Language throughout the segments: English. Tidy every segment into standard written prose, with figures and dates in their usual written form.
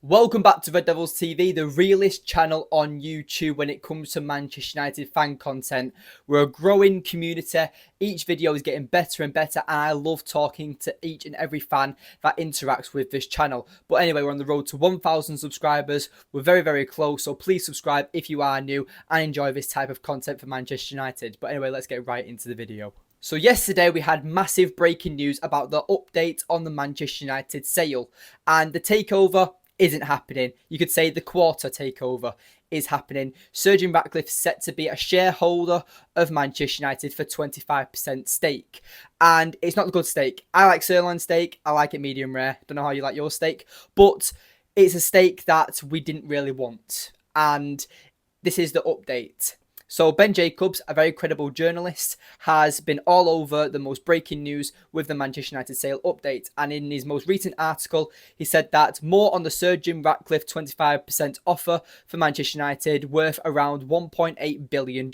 Welcome back to Red Devils TV, the realest channel on YouTube when it comes to Manchester United fan content. We're a growing community. Each video is getting better and better, and I love talking to each and every fan that interacts with this channel. But anyway, we're on the road to 1,000 subscribers. We're very, very close, so please subscribe if you are new and enjoy this type of content for Manchester United. But anyway, let's get right into the video. So yesterday we had massive breaking news about the update on the Manchester United sale, and the takeover isn't happening. You could say the quarter takeover is happening. Sir Jim Ratcliffe is set to be a shareholder of Manchester United for 25% stake. And it's not a good steak. I like sirloin steak. I like it medium rare. Don't know how you like your steak. But it's a steak that we didn't really want. And this is the update. So Ben Jacobs, a very credible journalist, has been all over the most breaking news with the Manchester United sale update. And in his most recent article, he said that more on the Sir Jim Ratcliffe 25% offer for Manchester United worth around $1.8 billion.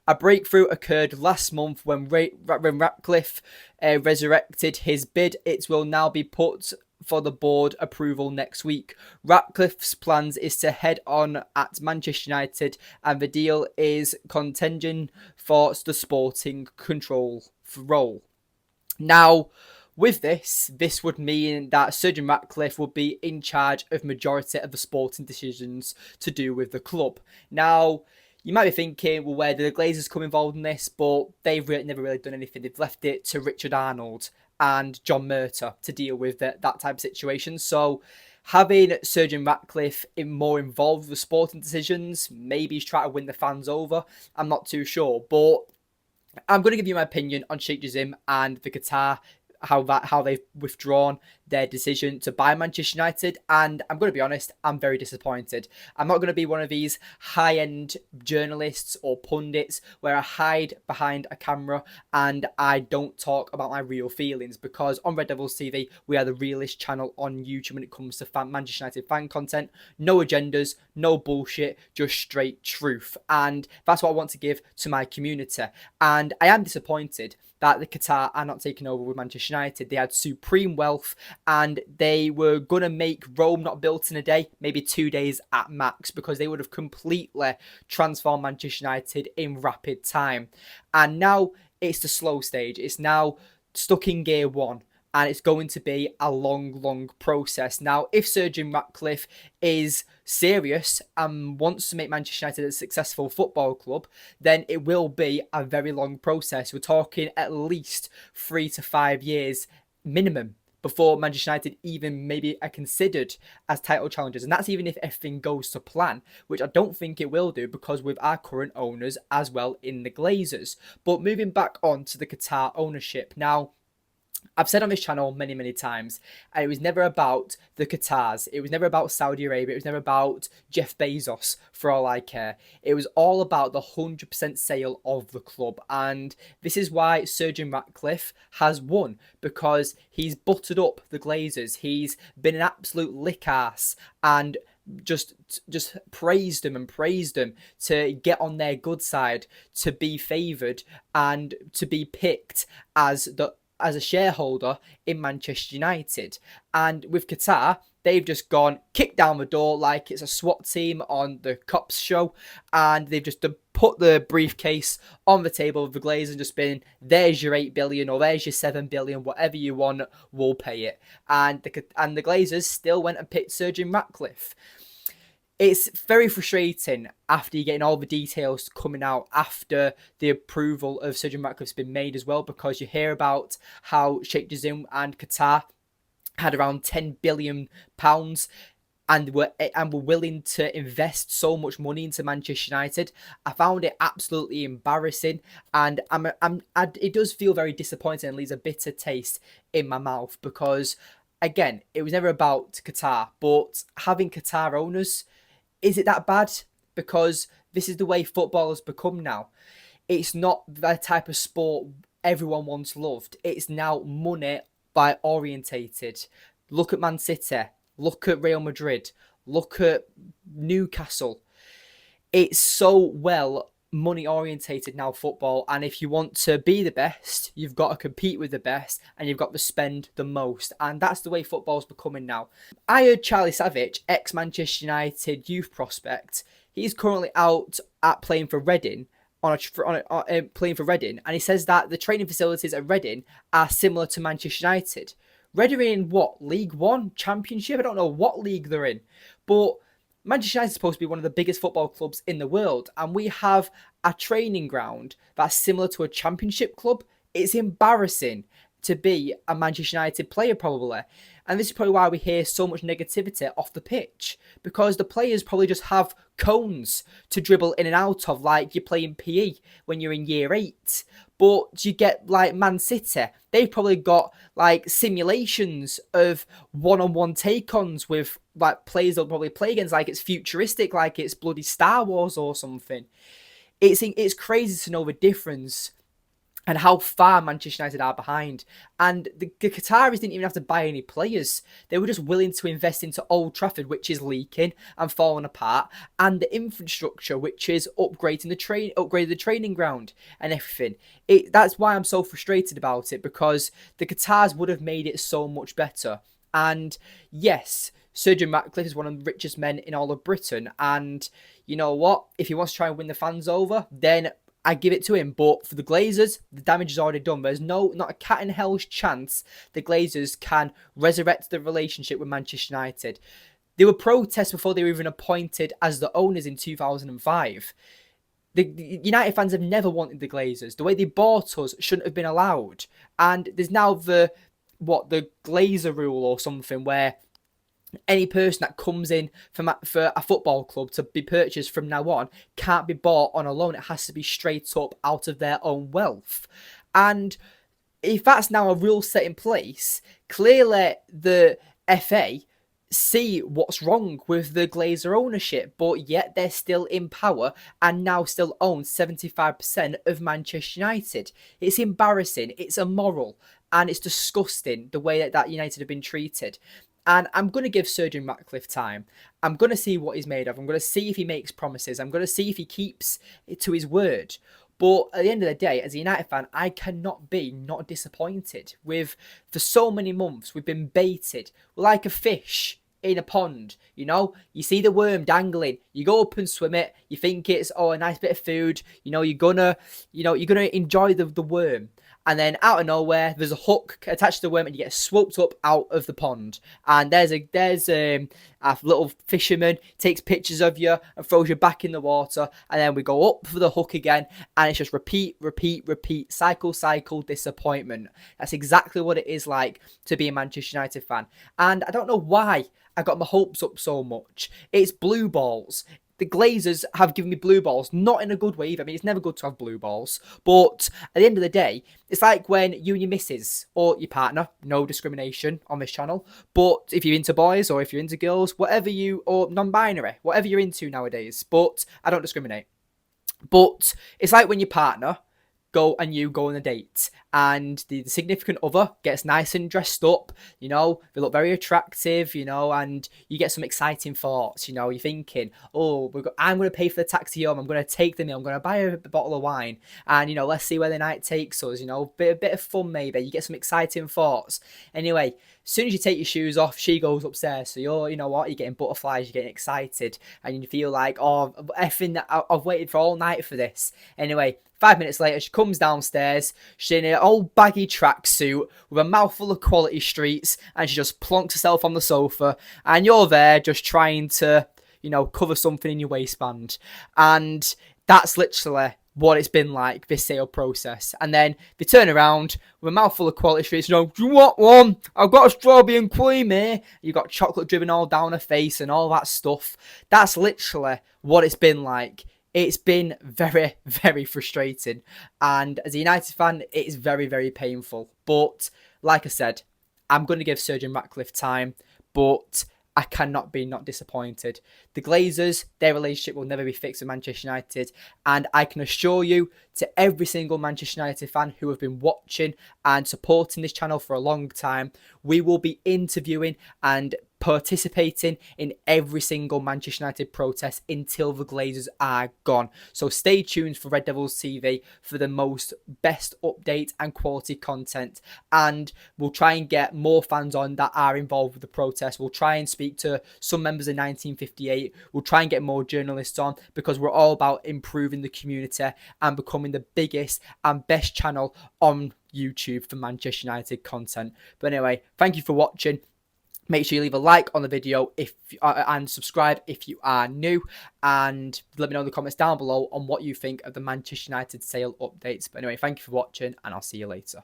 A breakthrough occurred last month when Ratcliffe resurrected his bid. It will now be put for the board approval next week. Ratcliffe's plans is to head on at Manchester United, and the deal is contingent for the sporting control role. Now, with this would mean that Sir Jim Ratcliffe would be in charge of majority of the sporting decisions to do with the club. Now, you might be thinking, well, where do the Glazers come involved in this? But they've never really done anything. They've left it to Richard Arnold and John Murtagh to deal with that type of situation. So having Sir Jim Ratcliffe more involved with sporting decisions, maybe he's trying to win the fans over. I'm not too sure. But I'm going to give you my opinion on Sheikh Jassim and the Qatar, how they've withdrawn their decision to buy Manchester United, and I'm going to be honest, I'm very disappointed. I'm not going to be one of these high-end journalists or pundits where I hide behind a camera and I don't talk about my real feelings, because on Red Devils TV we are the realest channel on YouTube when it comes to Manchester United fan content. No agendas, no bullshit, just straight truth, and that's what I want to give to my community. And I am disappointed that the Qatar are not taking over with Manchester United. They had supreme wealth and they were going to make Rome not built in a day, maybe 2 days at max, because they would have completely transformed Manchester United in rapid time. And now it's the slow stage. It's now stuck in gear one. And it's going to be a long process. Now, if Sir Jim Ratcliffe is serious and wants to make Manchester United a successful football club, then it will be a very long process. We're talking at least 3 to 5 years minimum before Manchester United even maybe are considered as title challengers. And that's even if everything goes to plan, which I don't think it will do, because with our current owners as well in the Glazers. But moving back on to the Qatar ownership. Now, I've said on this channel many times, and it was never about the Qatars. It was never about Saudi Arabia. It was never about Jeff Bezos, for all I care. It was all about the 100% sale of the club. And this is why Sir Jim Ratcliffe has won, because he's buttered up the Glazers. He's been an absolute lick-ass and just praised them to get on their good side, to be favoured and to be picked as a shareholder in Manchester United. And with Qatar, they've just gone, kicked down the door like it's a SWAT team on the Cops show, and they've just put the briefcase on the table of the Glazers and just been, there's your 8 billion or there's your 7 billion, whatever you want, we'll pay it. And the Glazers still went and picked Sir Jim Ratcliffe. It's very frustrating after you're getting all the details coming out after the approval of Sir Jim Ratcliffe's been made as well, because you hear about how Sheikh Jassim and Qatar had around £10 billion and were willing to invest so much money into Manchester United. I found it absolutely embarrassing, and it does feel very disappointing and leaves a bitter taste in my mouth, because again, it was never about Qatar, but having Qatar owners, is it that bad? Because this is the way football has become now. It's not the type of sport everyone once loved. It's now money by orientated. Look at Man City. Look at Real Madrid. Look at Newcastle. It's so well money orientated now, football, and if you want to be the best, you've got to compete with the best, and you've got to spend the most, and that's the way football's becoming now. I heard Charlie Savage, ex-Manchester United youth prospect, he's currently out at playing for Reading, playing for Reading, and he says that the training facilities at Reading are similar to Manchester United. Reading are in what, League One, Championship? I don't know what league they're in, but Manchester United is supposed to be one of the biggest football clubs in the world, and we have a training ground that's similar to a Championship club. It's embarrassing to be a Manchester United player, probably. And this is probably why we hear so much negativity off the pitch, because the players probably just have cones to dribble in and out of, like you're playing PE when you're in year 8. But you get like Man City, they've probably got like simulations of one-on-one take-ons with like players they'll probably play against, like it's futuristic, like it's bloody Star Wars or something. It's crazy to know the difference and how far Manchester United are behind. And the Qataris didn't even have to buy any players. They were just willing to invest into Old Trafford, which is leaking and falling apart, and the infrastructure, which is upgrading the training ground and everything. That's why I'm so frustrated about it, because the Qatars would have made it so much better. And yes, Sir Jim Ratcliffe is one of the richest men in all of Britain. And you know what? If he wants to try and win the fans over, then I give it to him. But for the Glazers, the damage is already done. There's not a cat in hell's chance the Glazers can resurrect the relationship with Manchester United. There were protests before they were even appointed as the owners in 2005. The United fans have never wanted the Glazers. The way they bought us shouldn't have been allowed. And there's now the Glazer rule or something, where any person that comes in for a football club to be purchased from now on can't be bought on a loan. It has to be straight up out of their own wealth. And if that's now a rule set in place, clearly the FA see what's wrong with the Glazer ownership, but yet they're still in power and now still own 75% of Manchester United. It's embarrassing, it's immoral, and it's disgusting the way that United have been treated. And I'm going to give Sir Jim Ratcliffe time. I'm going to see what he's made of. I'm going to see if he makes promises. I'm going to see if he keeps it to his word. But at the end of the day, as a United fan, I cannot be not disappointed. For so many months, we've been baited. We're like a fish in a pond, you know? You see the worm dangling. You go up and swim it. You think it's, a nice bit of food. You're gonna enjoy the worm. And then out of nowhere, there's a hook attached to the worm, and you get swooped up out of the pond. And there's a little fisherman, takes pictures of you and throws you back in the water. And then we go up for the hook again, and it's just repeat, cycle, disappointment. That's exactly what it is like to be a Manchester United fan. And I don't know why I got my hopes up so much. It's blue balls. The Glazers have given me blue balls, not in a good way either. I mean, it's never good to have blue balls. But at the end of the day, it's like when you and your missus or your partner, no discrimination on this channel, but if you're into boys or if you're into girls, or non-binary, whatever you're into nowadays, but I don't discriminate. But it's like when your partner go on a date, and the significant other gets nice and dressed up, they look very attractive, and you get some exciting thoughts, you're thinking, I'm going to pay for the taxi home, I'm going to take them in, I'm going to buy a bottle of wine, and let's see where the night takes us, a bit of fun maybe, you get some exciting thoughts. Anyway, as soon as you take your shoes off, she goes upstairs, so you're getting butterflies, you're getting excited, and you feel like, effing, I've waited for all night for this. Anyway, 5 minutes later, she comes downstairs, she's in an old baggy tracksuit with a mouthful of Quality Streets, and she just plonks herself on the sofa, and you're there just trying to, cover something in your waistband. And that's literally what it's been like, this sale process. And then they turn around with a mouthful of Quality Streets, do you want one? I've got a strawberry and cream here. You've got chocolate dripping all down her face and all that stuff. That's literally what it's been like. It's been very, very frustrating. And as a United fan, it is very, very painful. But like I said, I'm going to give Sir Jim Ratcliffe time. But I cannot be not disappointed. The Glazers, their relationship will never be fixed with Manchester United. And I can assure you, to every single Manchester United fan who have been watching and supporting this channel for a long time, we will be interviewing and participating in every single Manchester United protest until the Glazers are gone. So stay tuned for Red Devils TV for the best update and quality content, and we'll try and get more fans on that are involved with the protest. We'll try and speak to some members of 1958. We'll try and get more journalists on, because we're all about improving the community and becoming the biggest and best channel on YouTube for Manchester United content. But anyway, thank you for watching. Make sure you leave a like on the video and subscribe if you are new, and let me know in the comments down below on what you think of the Manchester United sale updates. But anyway, thank you for watching, and I'll see you later.